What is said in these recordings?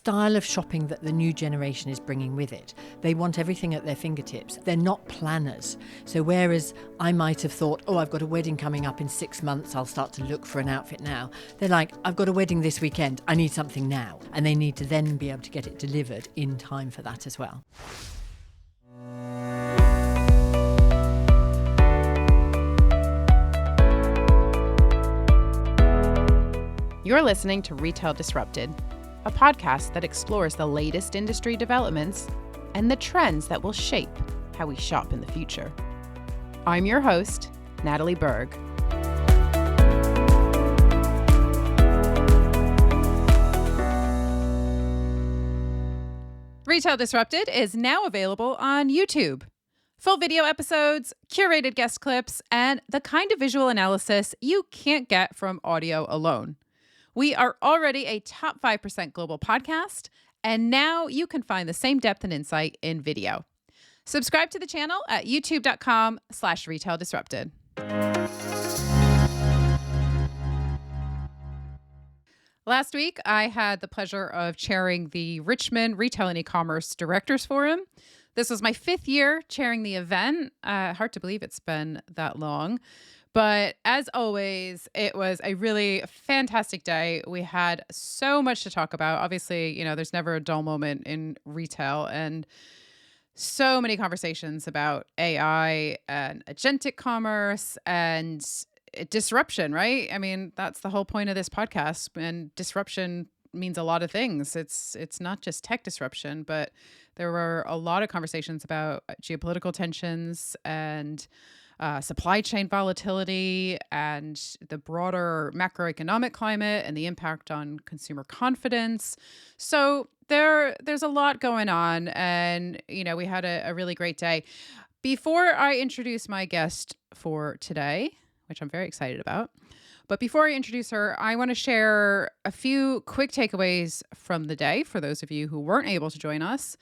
style of shopping that the new generation is bringing with it. They want everything at their fingertips. They're not planners. So whereas I might have thought, oh, I've got a wedding coming up in 6 months, I'll start to look for an outfit now. They're like, I've got a wedding this weekend, I need something now. And they need to then be able to get it delivered in time for that as well. You're listening to Retail Disrupted, a podcast that explores the latest industry developments and the trends that will shape how we shop in the future. I'm your host, Natalie Berg. Retail Disrupted is now available on YouTube. Full video episodes, curated guest clips, and the kind of visual analysis you can't get from audio alone. We are already a top 5% global podcast, and now you can find the same depth and insight in video. Subscribe to the channel at youtube.com/retaildisrupted. Last week, I had the pleasure of chairing the Richmond Retail and eCommerce Directors Forum. This was my 5th year chairing the event. Hard to believe it's been that long. But as always, it was a really fantastic day. We had so much to talk about. Obviously, there's never a dull moment in retail, and so many conversations about AI and agentic commerce and disruption, right? I mean, that's the whole point of this podcast. And disruption means a lot of things. It's not just tech disruption, but there were a lot of conversations about geopolitical tensions and supply chain volatility and the broader macroeconomic climate and the impact on consumer confidence. So there's a lot going on, and we had a really great day. Before I introduce my guest for today, which I'm very excited about, but before I introduce her, I want to share a few quick takeaways from the day for those of you who weren't able to join us.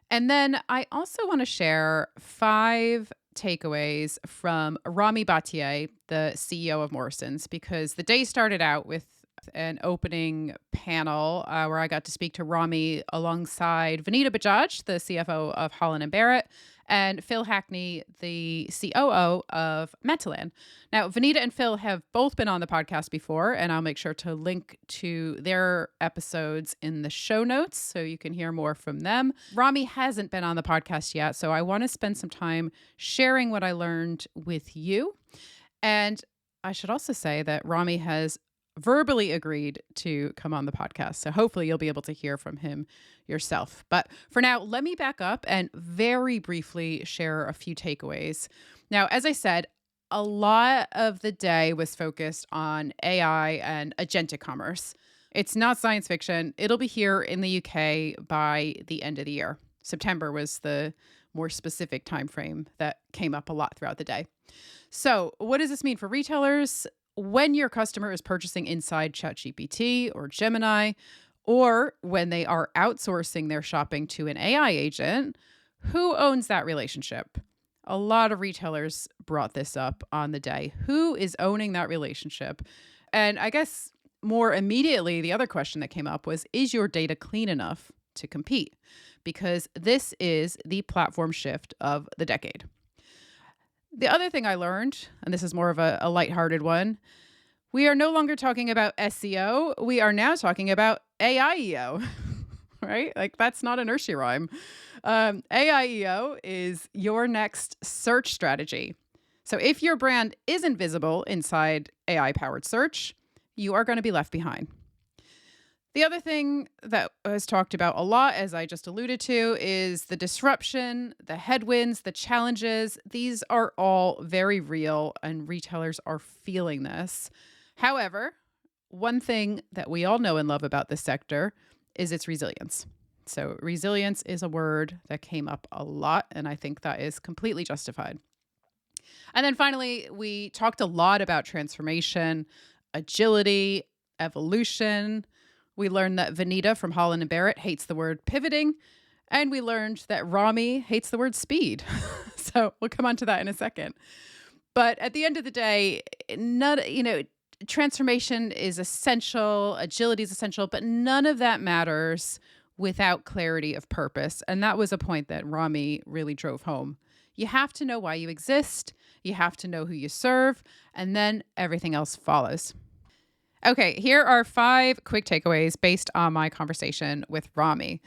And then I also want to share 5 takeaways from Rami Baitieh, the CEO of Morrisons, because the day started out with an opening panel where I got to speak to Rami alongside Vanita Bajaj, the CFO of Holland & Barrett, and Phil Hackney, the COO of Metalan. Now, Vanita and Phil have both been on the podcast before, and I'll make sure to link to their episodes in the show notes so you can hear more from them. Rami hasn't been on the podcast yet, so I want to spend some time sharing what I learned with you. And I should also say that Rami has verbally agreed to come on the podcast. So hopefully you'll be able to hear from him yourself. But for now, let me back up and very briefly share a few takeaways. Now, as I said, a lot of the day was focused on AI and agentic commerce. It's not science fiction. It'll be here in the UK by the end of the year. September was the more specific time frame that came up a lot throughout the day. So what does this mean for retailers? When your customer is purchasing inside ChatGPT or Gemini, or when they are outsourcing their shopping to an AI agent, who owns that relationship? A lot of retailers brought this up on the day. Who is owning that relationship? And I guess more immediately, the other question that came up was, is your data clean enough to compete? Because this is the platform shift of the decade. The other thing I learned, and this is more of a lighthearted one, we are no longer talking about SEO. We are now talking about AIEO, right? Like, that's not a nursery rhyme. AIEO is your next search strategy. So if your brand isn't visible inside AI-powered search, you are going to be left behind. The other thing that was talked about a lot, as I just alluded to, is the disruption, the headwinds, the challenges. These are all very real, and retailers are feeling this. However, one thing that we all know and love about this sector is its resilience. So resilience is a word that came up a lot, and I think that is completely justified. And then finally, we talked a lot about transformation, agility, evolution. We learned that Vanita from Holland & Barrett hates the word pivoting, and we learned that Rami hates the word speed. So we'll come on to that in a second. But at the end of the day, transformation is essential, agility is essential, but none of that matters without clarity of purpose. And that was a point that Rami really drove home. You have to know why you exist, you have to know who you serve, and then everything else follows. Okay, here are 5 quick takeaways based on my conversation with Rami.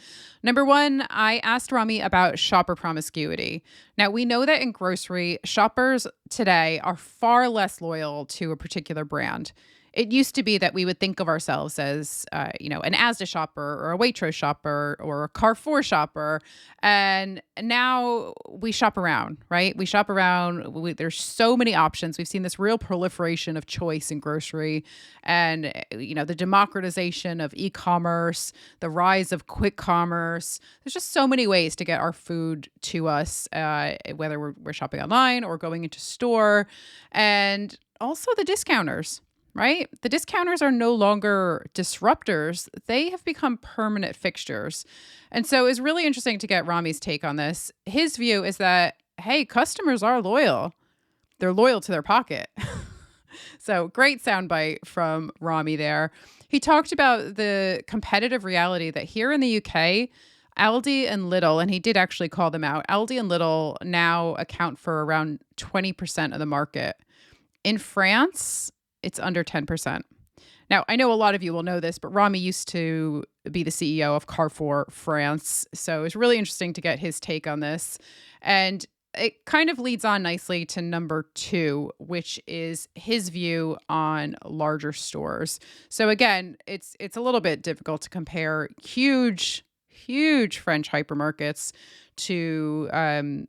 Number 1, I asked Rami about shopper promiscuity. Now, we know that in grocery, shoppers today are far less loyal to a particular brand. It used to be that we would think of ourselves as, an Asda shopper or a Waitrose shopper or a Carrefour shopper. And now we shop around, right? We shop around. There's so many options. We've seen this real proliferation of choice in grocery and, the democratization of e-commerce, the rise of quick commerce. There's just so many ways to get our food to us, whether we're shopping online or going into store. And also the discounters. Right? The discounters are no longer disruptors. They have become permanent fixtures. And so it's really interesting to get Rami's take on this. His view is that, hey, customers are loyal. They're loyal to their pocket. So great soundbite from Rami there. He talked about the competitive reality that here in the UK, Aldi and Lidl, and he did actually call them out, Aldi and Lidl now account for around 20% of the market. In France, it's under 10%. Now, I know a lot of you will know this, but Rami used to be the CEO of Carrefour France. So it's really interesting to get his take on this. And it kind of leads on nicely to number 2, which is his view on larger stores. So again, it's a little bit difficult to compare huge French hypermarkets to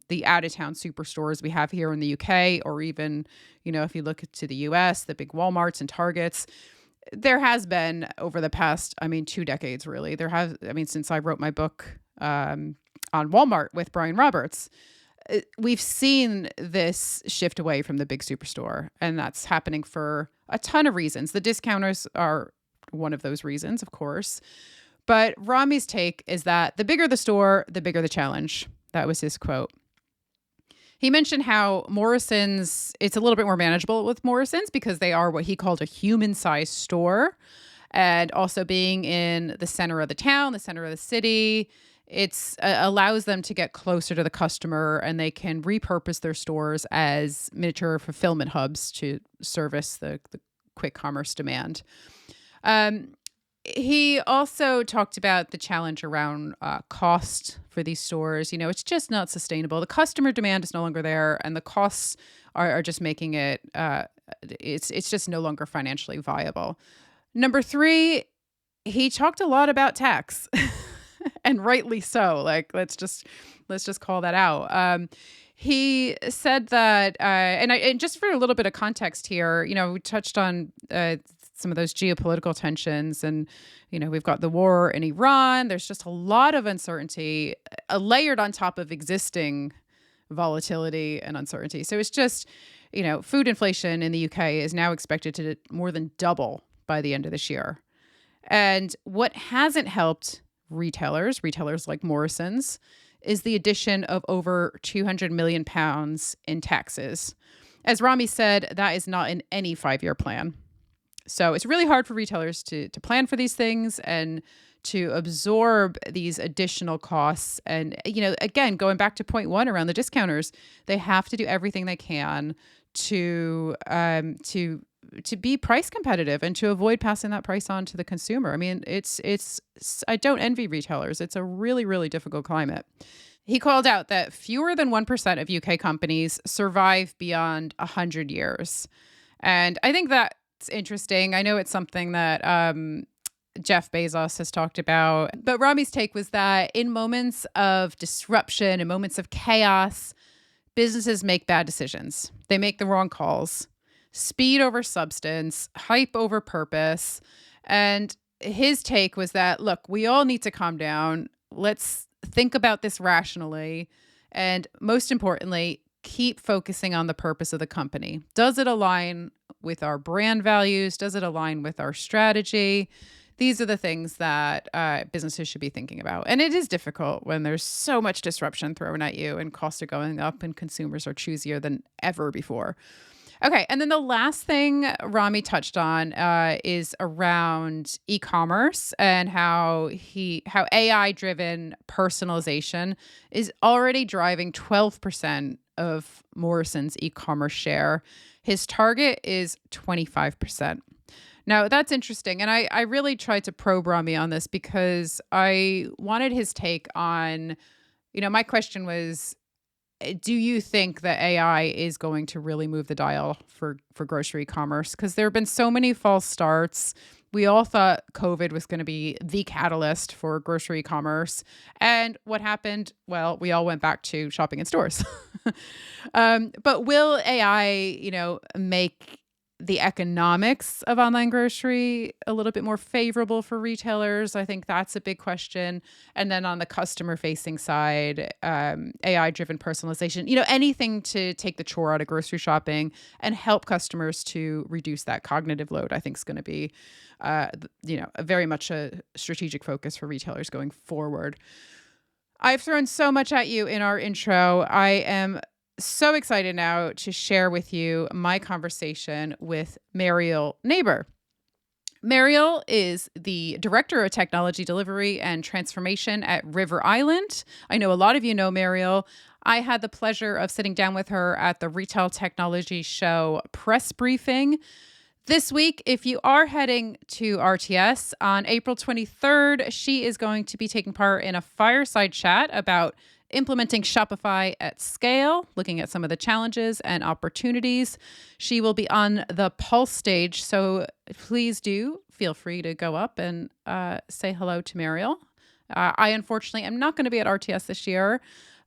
the out-of-town superstores we have here in the UK, or even, if you look to the US, the big Walmarts and Targets. There has been over the past, 2 decades, really. Since I wrote my book on Walmart with Brian Roberts, we've seen this shift away from the big superstore, and that's happening for a ton of reasons. The discounters are one of those reasons, of course. But Rami's take is that the bigger the store, the bigger the challenge. That was his quote. He mentioned how Morrisons, it's a little bit more manageable with Morrisons because they are what he called a human-sized store. And also being in the center of the town, the center of the city, it's allows them to get closer to the customer, and they can repurpose their stores as miniature fulfillment hubs to service the quick commerce demand. He also talked about the challenge around cost for these stores. It's just not sustainable. The customer demand is no longer there, and the costs are just making it, it's just no longer financially viable. Number 3, he talked a lot about tax, and rightly so. Like, let's just call that out. He said that, and just for a little bit of context here, we touched on some of those geopolitical tensions, and we've got the war in Iran. There's just a lot of uncertainty layered on top of existing volatility and uncertainty. So it's just, food inflation in the UK is now expected to more than double by the end of this year. And what hasn't helped retailers like Morrisons, is the addition of over £200 million in taxes. As Rami said, that is not in any 5-year plan. So it's really hard for retailers to plan for these things and to absorb these additional costs. And, again, going back to point 1 around the discounters, they have to do everything they can to be price competitive and to avoid passing that price on to the consumer. I don't envy retailers. It's a really, really difficult climate. He called out that fewer than 1% of UK companies survive beyond 100 years. And I think that's interesting. I know it's something that Jeff Bezos has talked about. But Rami's take was that in moments of disruption, in moments of chaos, businesses make bad decisions. They make the wrong calls. Speed over substance, hype over purpose. And his take was that, look, we all need to calm down. Let's think about this rationally. And most importantly, keep focusing on the purpose of the company. Does it align with our brand values? Does it align with our strategy? These are the things that businesses should be thinking about. And it is difficult when there's so much disruption thrown at you and costs are going up and consumers are choosier than ever before. Okay. And then the last thing Rami touched on is around e-commerce and how AI driven personalization is already driving 12% of Morrison's e-commerce share. His target is 25%. Now, that's interesting. And I really tried to probe Rami on this because I wanted his take on, my question was, do you think that AI is going to really move the dial for grocery commerce? Because there have been so many false starts. We all thought COVID was going to be the catalyst for grocery commerce. And what happened? Well, we all went back to shopping in stores. But will AI, make the economics of online grocery a little bit more favorable for retailers? I think that's a big question. And then on the customer facing side, AI driven personalization, anything to take the chore out of grocery shopping and help customers to reduce that cognitive load, I think is going to be, very much a strategic focus for retailers going forward. I've thrown so much at you in our intro. I am so excited now to share with you my conversation with Meriel Neighbour. Meriel is the Director of Technology Delivery and Transformation at River Island. I know a lot of you know Meriel. I had the pleasure of sitting down with her at the Retail Technology Show press briefing. This week, if you are heading to RTS on April 23rd, she is going to be taking part in a fireside chat about implementing Shopify at scale, looking at some of the challenges and opportunities. She will be on the Pulse stage, so please do feel free to go up and say hello to Meriel. I unfortunately am not going to be at RTS this year,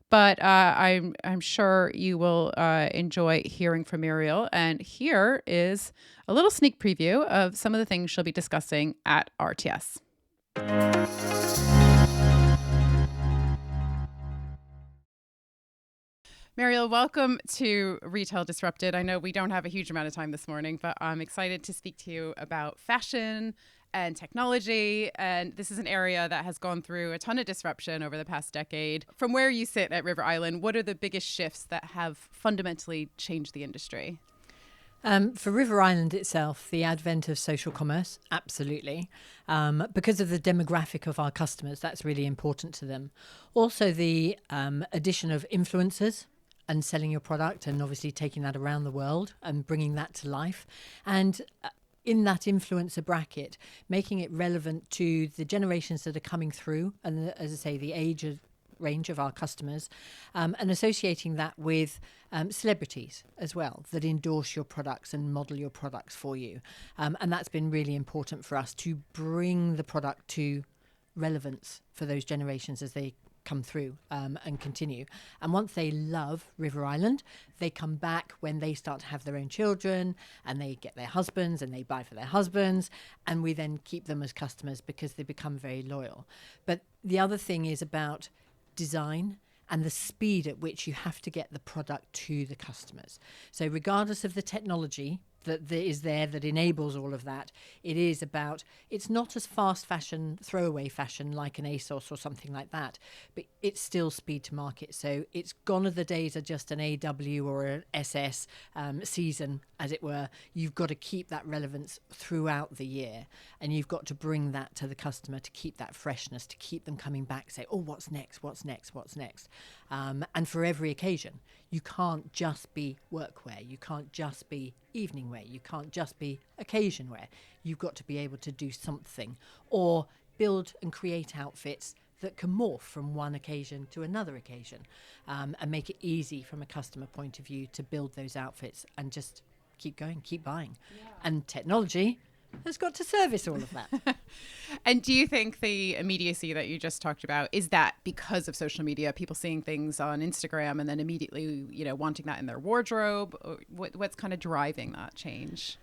but I'm sure you will enjoy hearing from Meriel. And here is a little sneak preview of some of the things she'll be discussing at RTS. Meriel, welcome to Retail Disrupted. I know we don't have a huge amount of time this morning, but I'm excited to speak to you about fashion and technology. And this is an area that has gone through a ton of disruption over the past decade. From where you sit at River Island, what are the biggest shifts that have fundamentally changed the industry? For River Island itself, the advent of social commerce, absolutely. Because of the demographic of our customers, that's really important to them. Also, the addition of influencers and selling your product and obviously taking that around the world and bringing that to life. And in that influencer bracket, making it relevant to the generations that are coming through and, as I say, the age range of our customers, and associating that with celebrities as well that endorse your products and model your products for you. And that's been really important for us to bring the product to relevance for those generations as they come through and continue. And once they love River Island, they come back when they start to have their own children and they get their husbands and they buy for their husbands, and we then keep them as customers because they become very loyal. But the other thing is about design and the speed at which you have to get the product to the customers. So regardless of the technology that is there that enables all of that, it's not as fast fashion, throwaway fashion like an ASOS or something like that, but it's still speed to market. So it's gone are the days of just an AW or an SS season, as it were. You've got to keep that relevance throughout the year, and you've got to bring that to the customer to keep that freshness, to keep them coming back, say, oh, what's next? And for every occasion. You can't just be workwear. You can't just be evening wear. You can't just be occasion wear. You've got to be able to do something or build and create outfits that can morph from one occasion to another occasion, and make it easy from a customer point of view to build those outfits and just keep going, keep buying. Yeah. And technology has got to service all of that. And do you think the immediacy that you just talked about, is that because of social media, people seeing things on Instagram and then immediately, wanting that in their wardrobe? Or what's kind of driving that change?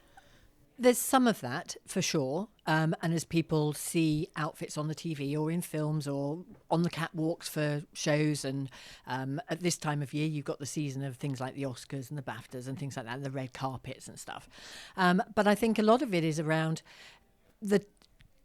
There's some of that for sure. And as people see outfits on the TV or in films or on the catwalks for shows, and at this time of year, you've got the season of things like the Oscars and the BAFTAs and things like that, and the red carpets and stuff. But I think a lot of it is around the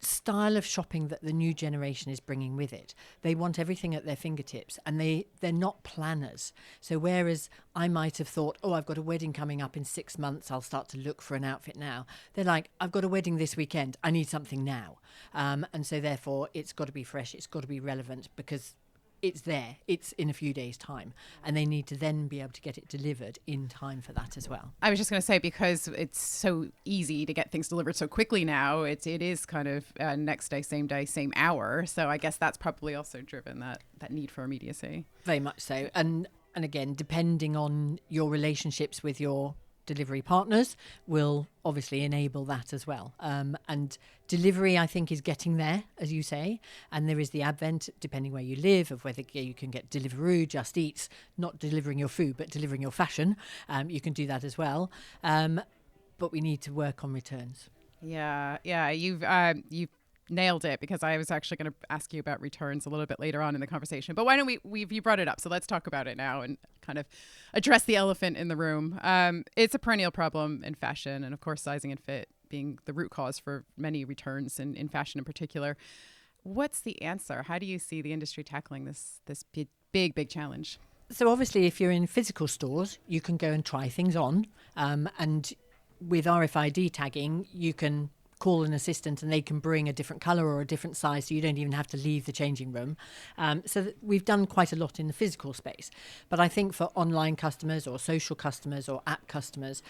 style of shopping that the new generation is bringing with it. They want everything at their fingertips, and they're not planners. So whereas I might have thought, oh, I've got a wedding coming up in 6 months, I'll start to look for an outfit now. They're like, I've got a wedding this weekend, I need something now. And so therefore it's got to be fresh, it's got to be relevant, because it's there, it's in a few days' time, and they need to then be able to get it delivered in time for that as well. I was just going to say, because it's so easy to get things delivered so quickly now, it is kind of next day, same hour. So I guess that's probably also driven that need for immediacy. Very much so. And again, depending on your relationships with your delivery partners will obviously enable that as well. And delivery, I think, is getting there, as you say. And there is the advent, depending where you live, of whether you can get Deliveroo, Just Eats, not delivering your food, but delivering your fashion. You can do that as well. But we need to work on returns. Yeah. You've nailed it, because I was actually going to ask you about returns a little bit later on in the conversation. But why don't you brought it up, so let's talk about it now and kind of address the elephant in the room. It's a perennial problem in fashion, and of course sizing and fit being the root cause for many returns in fashion in particular. What's the answer? How do you see the industry tackling this big challenge? So obviously, if you're in physical stores, you can go and try things on, and with RFID tagging, you can call an assistant and they can bring a different colour or a different size, so you don't even have to leave the changing room. So we've done quite a lot in the physical space. But I think for online customers or social customers or app customers,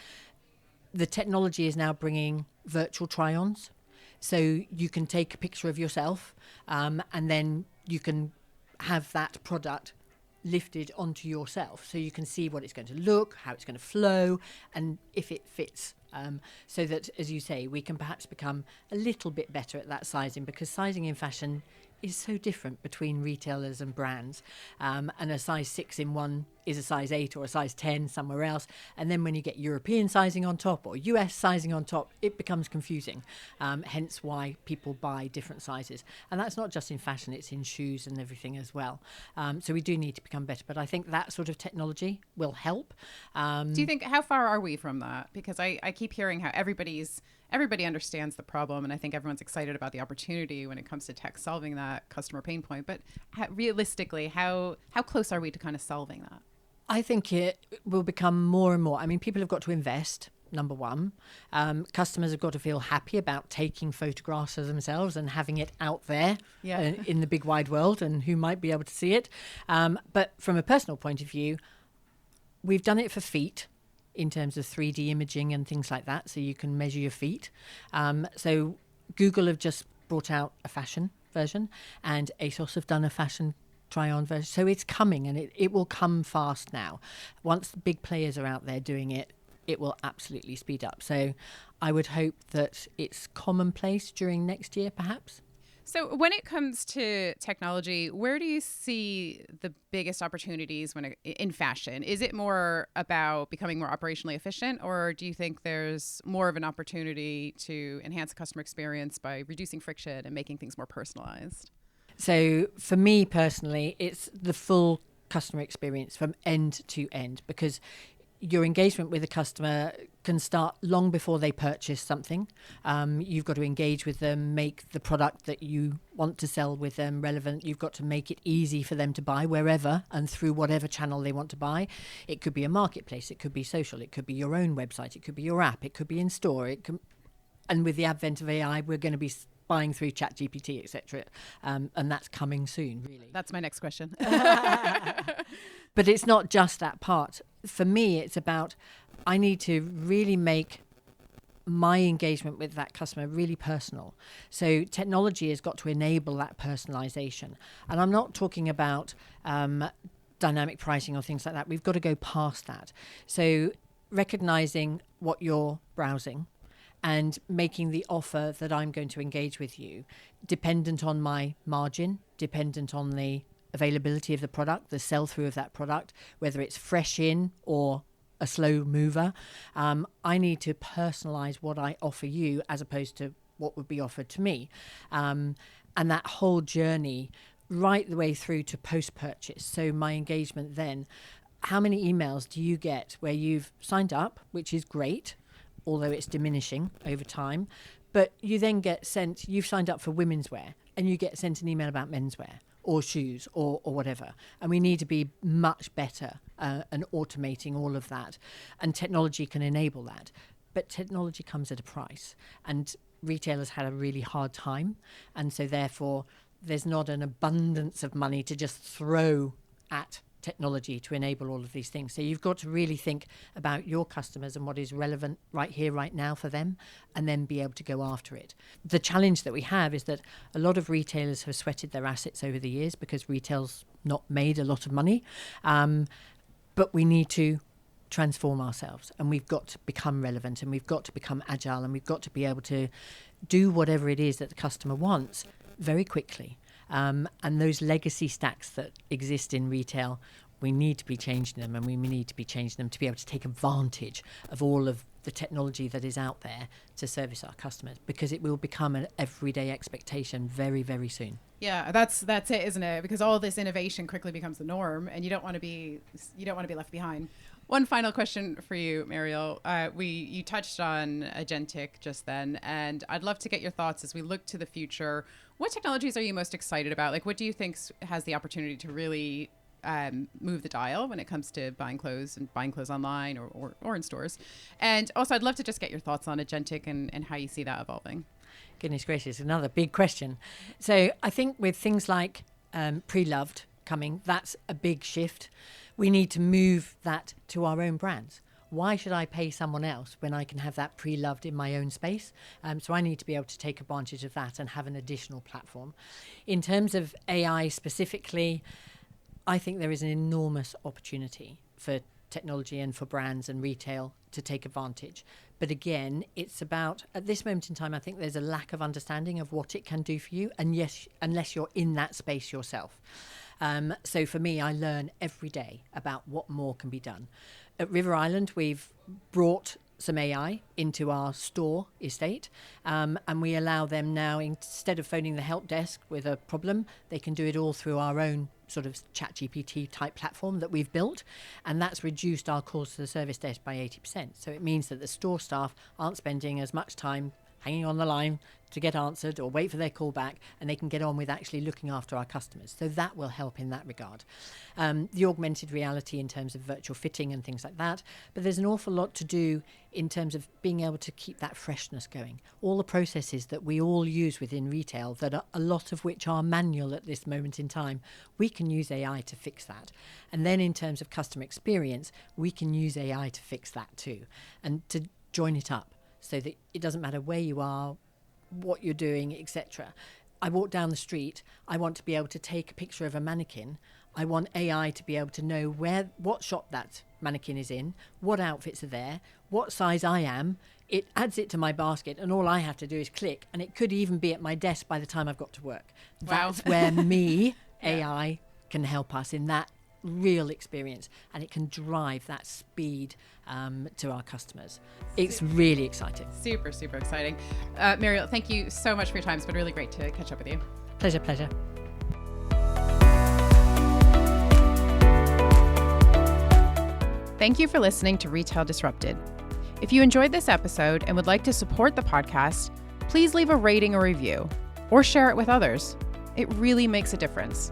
the technology is now bringing virtual try-ons. So you can take a picture of yourself and then you can have that product lifted onto yourself, so you can see what it's going to look, how it's going to flow, and if it fits. So that, as you say, we can perhaps become a little bit better at that sizing, because sizing in fashion is so different between retailers and brands. And a size 6 in one is a size 8 or a size 10 somewhere else. And then when you get European sizing on top or US sizing on top, it becomes confusing. Hence why people buy different sizes. And that's not just in fashion, it's in shoes and everything as well. So we do need to become better. But I think that sort of technology will help. Do you think, how far are we from that? Because I keep hearing how everybody understands the problem, and I think everyone's excited about the opportunity when it comes to tech solving that customer pain point. But realistically, how close are we to kind of solving that? I think it will become more and more. I mean, people have got to invest, number one. Customers have got to feel happy about taking photographs of themselves and having it out there in the big wide world, and who might be able to see it. But from a personal point of view, we've done it for feet, in terms of 3D imaging and things like that, so you can measure your feet. So Google have just brought out a fashion version, and ASOS have done a fashion try-on version. So it's coming, and it will come fast now. Once the big players are out there doing it, it will absolutely speed up. So I would hope that it's commonplace during next year, perhaps. So when it comes to technology, where do you see the biggest opportunities in fashion? Is it more about becoming more operationally efficient, or do you think there's more of an opportunity to enhance the customer experience by reducing friction and making things more personalized? So for me personally, it's the full customer experience from end to end, because your engagement with a customer can start long before they purchase something. You've got to engage with them, make the product that you want to sell with them relevant. You've got to make it easy for them to buy wherever and through whatever channel they want to buy. It could be a marketplace, it could be social, it could be your own website, it could be your app, it could be in store. And with the advent of AI, we're going to be buying through ChatGPT, etc. And that's coming soon, really. That's my next question. But it's not just that part. For me, it's about, I need to really make my engagement with that customer really personal. So technology has got to enable that personalization. And I'm not talking about dynamic pricing or things like that. We've got to go past that. So recognizing what you're browsing and making the offer that I'm going to engage with you dependent on my margin, dependent on the availability of the product, the sell-through of that product, whether it's fresh in or a slow mover. I need to personalize what I offer you as opposed to what would be offered to me. And that whole journey right the way through to post-purchase. So my engagement then, how many emails do you get where you've signed up, which is great, although it's diminishing over time, But you then get sent, you've signed up for women's wear, and you get sent an email about menswear or shoes or whatever. And we need to be much better and automating all of that. And technology can enable that. But technology comes at a price. And retailers had a really hard time. And so therefore, there's not an abundance of money to just throw at technology to enable all of these things. So you've got to really think about your customers and what is relevant right here, right now for them, and then be able to go after it. The challenge that we have is that a lot of retailers have sweated their assets over the years because retail's not made a lot of money. But we need to transform ourselves, and we've got to become relevant, and we've got to become agile, and we've got to be able to do whatever it is that the customer wants very quickly. And those legacy stacks that exist in retail, we need to be changing them, and we need to be changing them to be able to take advantage of all of the technology that is out there to service our customers, because it will become an everyday expectation very, very soon. Yeah, that's it, isn't it? Because all this innovation quickly becomes the norm, and you don't want to be left behind. One final question for you, Meriel. You touched on agentic just then, and I'd love to get your thoughts as we look to the future. What technologies are you most excited about? Like, what do you think has the opportunity to really move the dial when it comes to buying clothes online or in stores? And also, I'd love to just get your thoughts on agentic and how you see that evolving. Goodness gracious, another big question. So I think with things like pre-loved coming, that's a big shift. We need to move that to our own brands. Why should I pay someone else when I can have that pre-loved in my own space? So I need to be able to take advantage of that and have an additional platform. In terms of AI specifically, I think there is an enormous opportunity for technology and for brands and retail to take advantage. But again, it's about, at this moment in time, I think there's a lack of understanding of what it can do for you, and yes, unless you're in that space yourself. So for me, I learn every day about what more can be done. At River Island, we've brought some AI into our store estate, and we allow them now, instead of phoning the help desk with a problem, they can do it all through our own sort of ChatGPT type platform that we've built, and that's reduced our calls to the service desk by 80%. So it means that the store staff aren't spending as much time hanging on the line to get answered or wait for their call back, and they can get on with actually looking after our customers. So that will help in that regard. The augmented reality in terms of virtual fitting and things like that. But there's an awful lot to do in terms of being able to keep that freshness going. All the processes that we all use within retail, that are a lot of which are manual at this moment in time, we can use AI to fix that. And then in terms of customer experience, we can use AI to fix that too, and to join it up so that it doesn't matter where you are, what you're doing, etc. I walk down the street, I want to be able to take a picture of a mannequin. I want AI to be able to know what shop that mannequin is in, what outfits are there, what size I am. It adds it to my basket, and all I have to do is click, and it could even be at my desk by the time I've got to work. Wow. That's where AI can help us in that real experience, and it can drive that speed to our customers. It's really exciting. Super, super exciting. Meriel, thank you so much for your time. It's been really great to catch up with you. Pleasure. Thank you for listening to Retail Disrupted. If you enjoyed this episode and would like to support the podcast, please leave a rating or review or share it with others. It really makes a difference.